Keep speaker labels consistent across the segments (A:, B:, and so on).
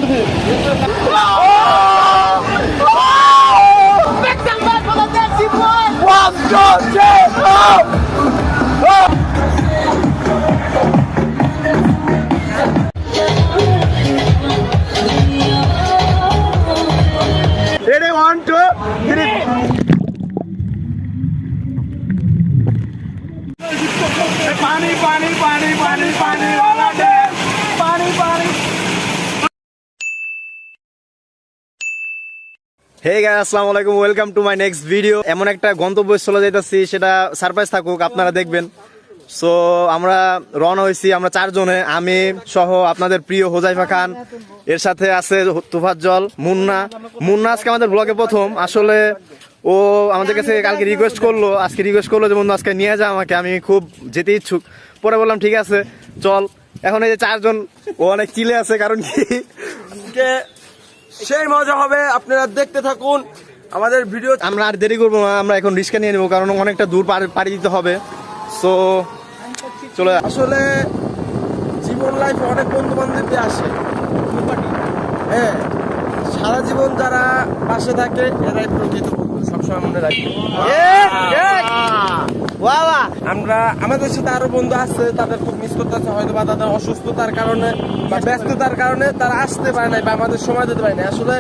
A: Ready, 1, 2, 3. पानी पानी पानी पानी पानी वाला दे पानी पानी। Hey guys, আসসালামু আলাইকুম, welcome to my next video. এমন একটা গন্তব্যস্থলে যাইতাছি, সেটা সারপ্রাইজ থাকুক, আপনারা দেখবেন। সো আমরা রওনা হয়েছি, আমরা 4 জনে, আমি সহ আপনাদের প্রিয় হোজাইফা খান, এর সাথে আছে তুফাজ্জল, মুন্না আজকে আমাদের ব্লগে প্রথম। আসলে ও আমাদের কাছে কালকে রিকোয়েস্ট করলো যে বন্ধু আজকে নিয়ে যা আমাকে, আমি খুব যেতে ইচ্ছুক। পরে বললাম ঠিক আছে চল। এখন এই যে 4 জন, ও অনেক চিলে আছে, কারণ কি
B: সেই মজা হবে, আপনারা দেখতে থাকুন আমাদের ভিডিও।
A: আমরা আর দেরি করবো না, আমরা এখন রিস্কা নিয়ে নেবো, কারণ অনেকটা দূর পাড়ি দিতে হবে। সো চলে
B: আসলে জীবন লাইফ অনেক বন্ধু বান্ধব আসে, হ্যাঁ, সারা জীবন যারা পাশে থাকে এরাই প্রকৃত বন্ধু, সবসময় মনে রাখি। আমরা আমাদের সাথে আরো বন্ধু আছে, তাদের খুব মিস করতেছে, হয়তো বা তাদের অসুস্থতার কারণে বা ব্যস্ততার কারণে তারা আসতে পারে নাই বা আমাদের সময় দিতে পারে নাই। আসলে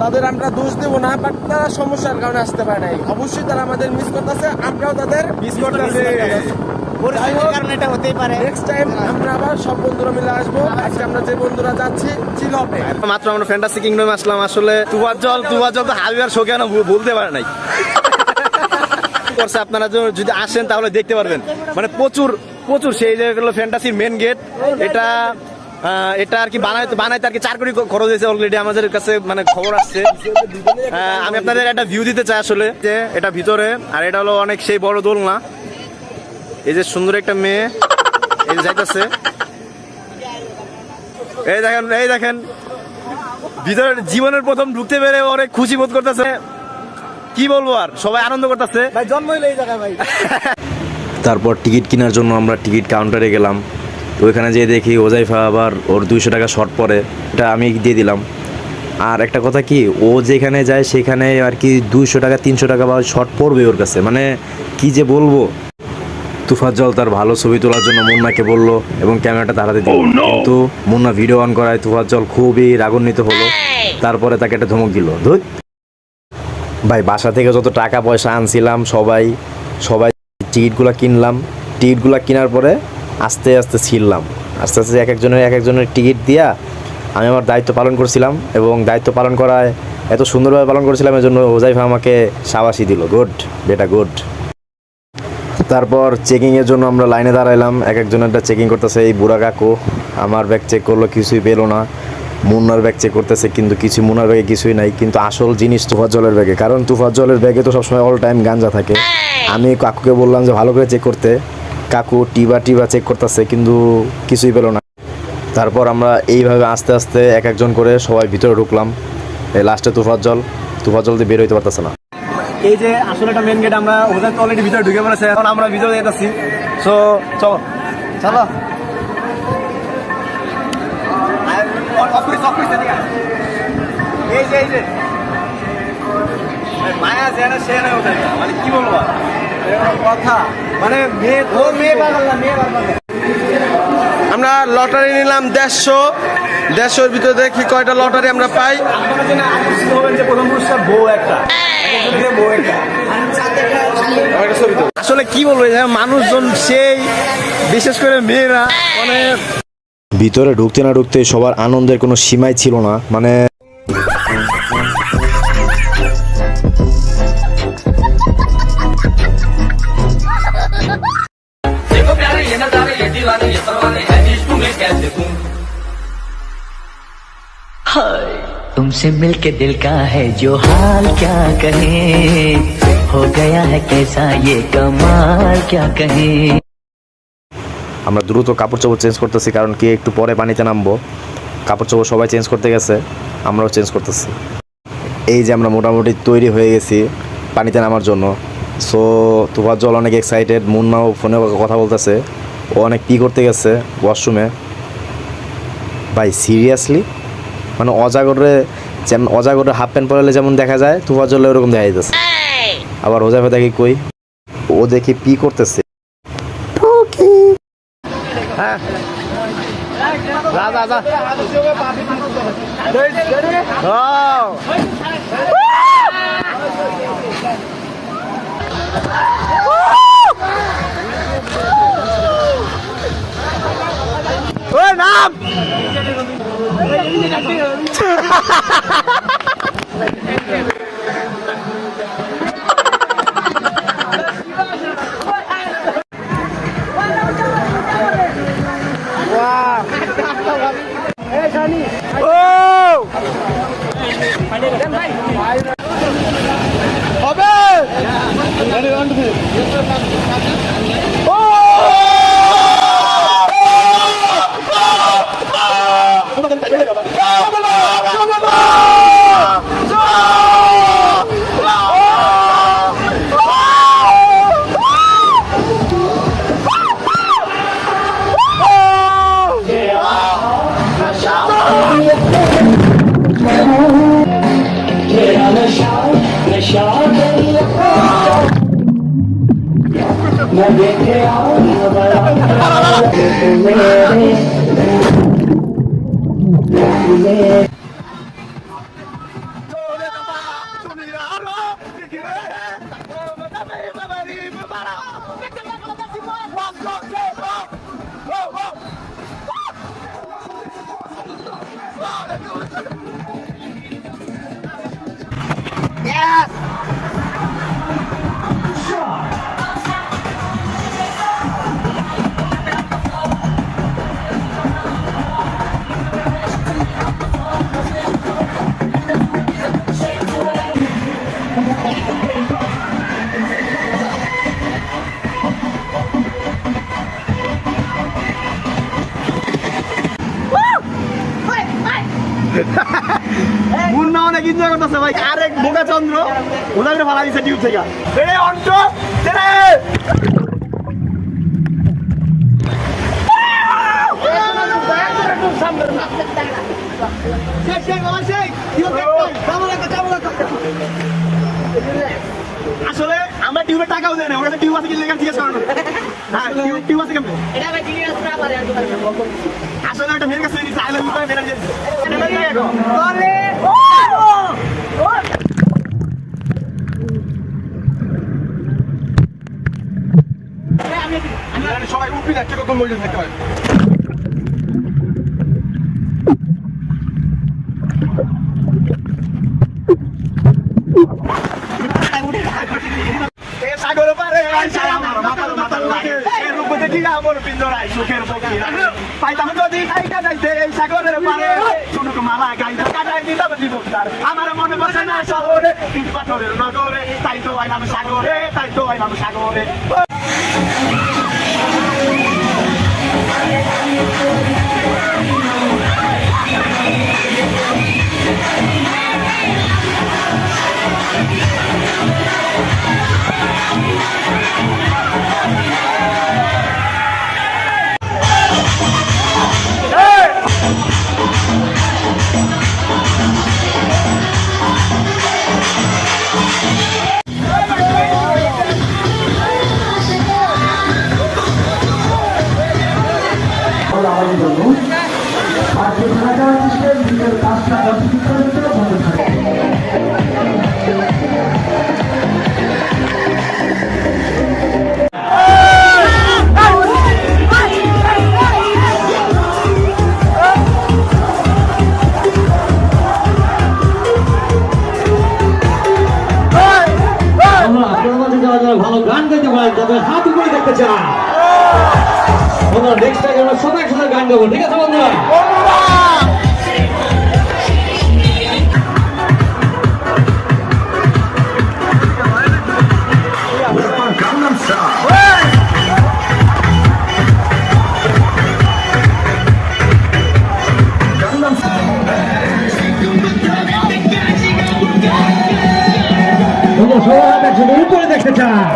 B: তাদের আমরা দোষ দেবো না, বাট তারা সমস্যার কারণে আসতে পারে নাই। অবশ্যই তারা আমাদের মিস করতেছে, আমরাও তাদের মিস করতেছি। নেক্সট টাইম আমরা আবার সব বন্ধুরা মিলে আসবো। আজকে আমরা যে বন্ধুরা যাচ্ছি চিল হবে।
A: মাত্র আমরা ফ্যান্টাসি কিংডমে আসলাম। আসলে তুফাজ্জল তো হাবিবার শো কেন বলতে পারে নাই। আপনারা যদি আসেন তাহলে দেখতে পারবেন, মানে প্রচুর সেই জায়গাগুলো ফ্যান্টাসির মেন গেট। এটা আর কি বানাইতে আর কি 4 কোটি খরচ হয়েছে অলরেডি, আমাদের কাছে মানে খবর আসছে। আমি আপনাদের একটা ভিউ দিতে চাই আসলে, যে এটা ভিতরে, আর এটা হলো অনেক সেই বড় দোলনা। এই যে সুন্দর একটা মেয়ে এই যাইতেছে, এই দেখেন ভিতরে জীবনের প্রথম ঢুকতে পেরে অনেক খুশি বোধ করতেছে। কি বলবো, আর সবাই আনন্দ করতেছে।
B: ভাই জন্ম হইলো এই জায়গায় ভাই।
C: তারপর টিকিট কেনার জন্য আমরা টিকিট কাউন্টারে গেলাম। তো ওইখানে যেয়ে দেখি হোজাইফা আবার ওর 200 টাকা শর্ট পড়ে, এটা আমি দিয়ে দিলাম। আর একটা কথা কি, ও যেখানে যায় সেখানে আর কি 200 টাকা 300 টাকা বা শর্ট পড়বে ওর কাছে, মানে কি যে বলবো। তুফাজ্জল তার ভালো ছবি তোলার জন্য মুন্নাকে বললো এবং ক্যামেরাটা তাড়াতে দিল, কিন্তু মুন্না ভিডিও অন করায় তুফাজ্জল খুবই রাগান্বিত হলো। তারপরে তাকে একটা ধমক দিল। ধুত ভাই, বাসা থেকে যত টাকা পয়সা আনছিলাম সবাই টিকিটগুলো কিনলাম। টিকিটগুলো কেনার পরে আস্তে আস্তে এক একজনের টিকিট দিয়া আমি আমার দায়িত্ব পালন করছিলাম, এবং দায়িত্ব পালন করায় এত সুন্দরভাবে পালন করছিলাম, এর জন্য হোজাইফা আমাকে শাবাশি দিল। গুড বেটা, গুড। তারপর চেকিংয়ের জন্য আমরা লাইনে দাঁড়াইলাম, এক একজনেরটা চেকিং করতেছে। এই বুড়া কাকু আমার ব্যাগ চেক করলো, কিছুই পেলো না। মুন্নার ব্যাগ চেক করতেছে, কিন্তু মুন্নার ব্যাগে কিছুই নাই। কিন্তু আসল জিনিস তুফাজ্জলের ব্যাগে, কারণ তুফাজ্জলের ব্যাগে তো সবসময় অল টাইম গাঞ্জা থাকে। আমি কাকুকে বললাম যে ভালো করে চেক করতে, কাকু টিবা চেক করতেছে, কিন্তু কিছুই পেলো না। তারপর আমরা এইভাবে আস্তে আস্তে এক একজন করে সবাই ভিতরে ঢুকলাম। এই লাস্টে তুফাজ্জল দিয়ে বের হইতে পারতেছে না।
A: এই যে আসলে একটা মেন গেট, আমরা ওদের অলরেডি ভিতরে ঢুকে পড়েছে, এখন আমরা ভিতরে যেতেছি। সো চলো এই যে মায়া জেনে সে না ওঠে, মানে কি বলবো কথা, মানে মেয়ে
B: আমরা লটারি নিলাম 150 ভিতরে দেখি কয়টা লটারি আমরা পাই।
A: প্রথম পুরস্কার বউ একটা। আসলে কি বলবো, মানুষজন সেই বিশেষ করে মেয়েরা, মানে
C: ভিতরে ঢুকতে না ঢুকতে সবার আনন্দের কোনো সীমাই ছিল না। মানে
D: तुमसे मिलके दिल का है जो हाल क्या कहे, हो गया है कैसा ये कमाल क्या कहे।
C: আমরা দ্রুত কাপড় চোপড় চেঞ্জ করতেছি, কারণ কি একটু পরে পানিতে নামবো। কাপড় চোপড় সবাই চেঞ্জ করতে গেছে, আমরাও চেঞ্জ করতেছি। এই যে আমরা মোটামুটি তৈরি হয়ে গেছি পানিতে নামার জন্য। সো তুফাজ্জল অনেক এক্সাইটেড, মুন্নাও ফোনে কথা বলতেছে, ও অনেক পি করতে গেছে ওয়াশরুমে। ভাই সিরিয়াসলি মানে অজাগরে হাফ প্যান্ট পরালে যেমন দেখা যায় তুফাজ্জলে ওরকম দেখা যাইতেছে। আবার হোজাইফা দেখি কই ও দেখি পি করতেছে।
A: হ্যাঁ যা যা যা ওই নাম মুন্না অনেক এনজয় করতেছে ভাই। আরেক বোকা চন্দ্র ওদের ভালো দিচ্ছে টিউব থেকে অন্ত আসলে আমরা টিউবের টাকাও দেয় না, ওর কাছে টিউব আছে কিনলে জিজ্ঞেস করানো। হ্যাঁ টিউব আছে কেমন আসলে ওটা মেয়ের কাছে নিচ্ছে, আই লাভ ইউ করে মেরে দিয়েছে। সবাই উঠবি না, কিরকম বলতে থাকতে হয়। সাগর পারে দেখি আমার পিঞ্জরায় সুখের পক্ষীরা পাইতাম যদি খাইটা যাইতে এই সাগরের পারে শুনুক মালা গাইতে কাটাই দিতাম জীবনটার। আমার মনে বসে না শহরে ইট পাথরের নগরে, তাই তো আইলাম সাগরে, তাই তো আইলাম সাগরে।
E: ভালো গান গাইতে পারেন তাদের হাত উপরে দেখতে চান। বন্ধুরা নেক্সট টাইম আমরা সবাই একসাথে গান গাবো, ঠিক আছে বন্ধুরা? সবাই হাত একসাথে উপরে দেখতে চান।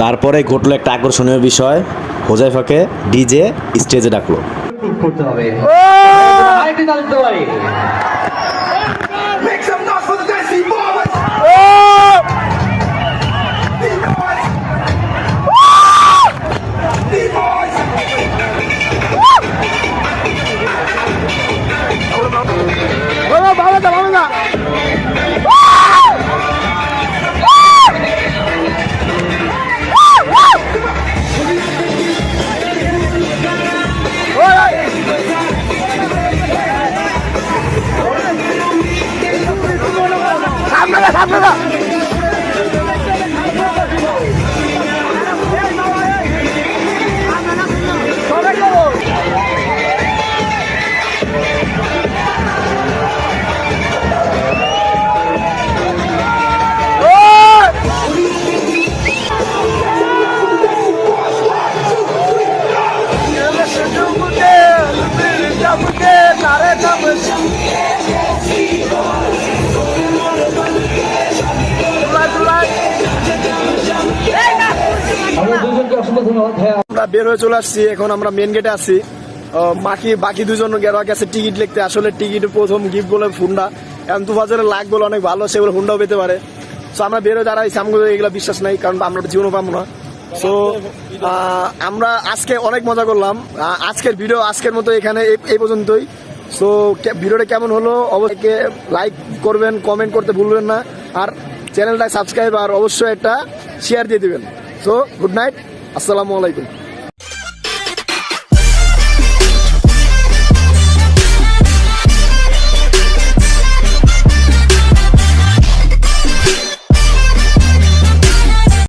C: তারপরে ঘটলো একটা আকর্ষণীয় বিষয়, হোজাইফাকে ডিজে স্টেজে ডাকলো।
E: করতে হবে আরেকটি তাল দিতে পারি আমরা দুজনকে অসংখ্য ধন্যবাদ ভাইয়া।
A: আমরা বের হয়ে চলে আসছি, এখন আমরা মেন গেটে আছি। বাকি দুজন গেরা গেছে টিকিট লিখতে। আসলে টিকিটের প্রথম গিফট বলে হুন্ডা, এখন 2000 লাখ বলে অনেক ভালো, সেগুলো হুন্ডাও পেতে পারে। সো আমরা বের হয়ে দাঁড়াইছি, আমাদের এগুলো বিশ্বাস নাই, কারণ আমরা জীবনও পাবো না। সো আমরা আজকে অনেক মজা করলাম। আজকের ভিডিও আজকের মতো এখানে এই পর্যন্তই। সো ভিডিওটা কেমন হলো অবশ্যই লাইক করবেন, কমেন্ট করতে ভুলবেন না, আর চ্যানেলটা সাবস্ক্রাইব আর অবশ্যই একটা শেয়ার দিয়ে দিবেন। সো গুড নাইট, আসসালামু আলাইকুম।